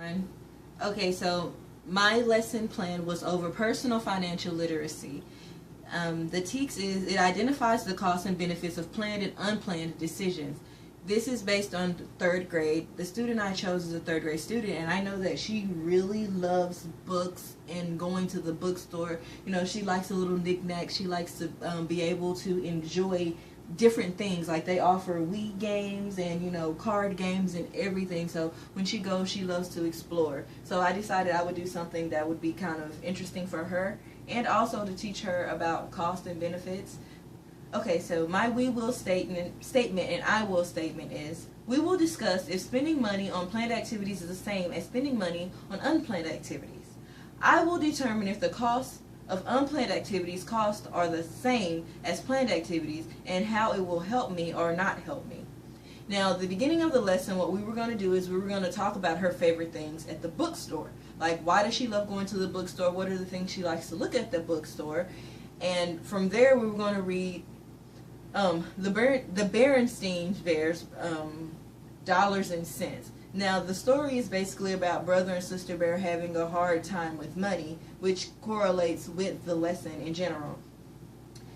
everyone. Okay, so my lesson plan was over personal financial literacy. The TEACS it identifies the costs and benefits of planned and unplanned decisions. This is based on third grade. The student I chose is a third grade student, and I know that she really loves books and going to the bookstore. You know, she likes a little knickknack. She likes to be able to enjoy different things. Like they offer Wii games and, you know, card games and everything. So when she goes, she loves to explore. So I decided I would do something that would be kind of interesting for her and also to teach her about cost and benefits. Okay, so my we will statement and I will statement is, we will discuss if spending money on planned activities is the same as spending money on unplanned activities. I will determine if the costs of unplanned activities costs are the same as planned activities and how it will help me or not help me. Now, at the beginning of the lesson, what we were going to do is we were going to talk about her favorite things at the bookstore. Like, why does she love going to the bookstore? What are the things she likes to look at the bookstore? And from there, we were going to read the Berenstain Bears, Dollars and Cents. Now, the story is basically about brother and sister bear having a hard time with money, which correlates with the lesson in general.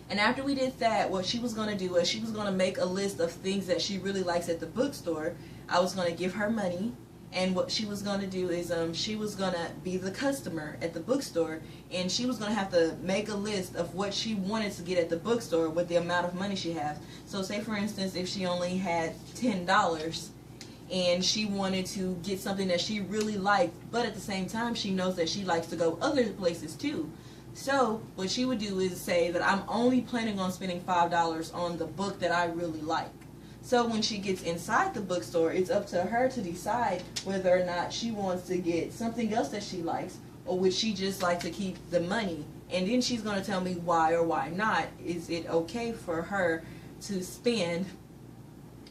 And after we did that, what she was going to do was she was going to make a list of things that she really likes at the bookstore. I was going to give her money, and what she was going to do is she was going to be the customer at the bookstore, and she was going to have to make a list of what she wanted to get at the bookstore with the amount of money she has. So say, for instance, if she only had $10 and she wanted to get something that she really liked, but at the same time she knows that she likes to go other places too. So what she would do is say that I'm only planning on spending $5 on the book that I really like. So when she gets inside the bookstore, it's up to her to decide whether or not she wants to get something else that she likes, or would she just like to keep the money. And then she's going to tell me why or why not. Is it okay for her to spend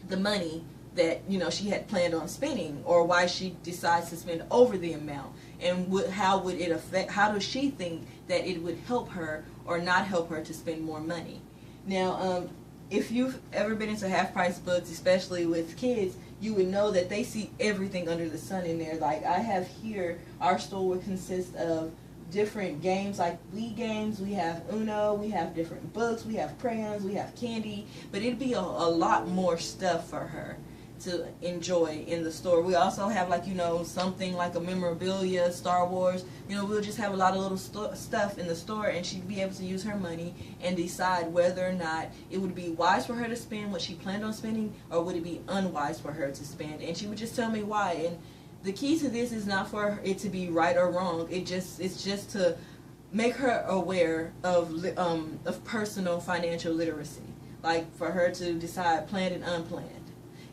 the money that, you know, she had planned on spending, or why she decides to spend over the amount, and how would it affect, how does she think that it would help her or not help her to spend more money. Now, if you've ever been into half-price books, especially with kids, you would know that they see everything under the sun in there. Like I have here, our store would consist of different games like Wii games, we have Uno, we have different books, we have crayons, we have candy, but it'd be a lot more stuff for her to enjoy in the store. We also have, like, you know, something like a memorabilia, Star Wars. You know, we'll just have a lot of little stuff in the store, and she'd be able to use her money and decide whether or not it would be wise for her to spend what she planned on spending, or would it be unwise for her to spend. And she would just tell me why. And the key to this is not for it to be right or wrong. It's just to make her aware of personal financial literacy, like for her to decide planned and unplanned.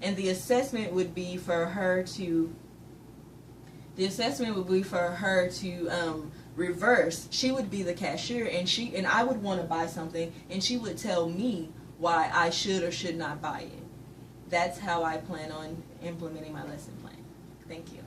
And the assessment would be for her to reverse. She would be the cashier, and I would want to buy something, and she would tell me why I should or should not buy it. That's how I plan on implementing my lesson plan. Thank you.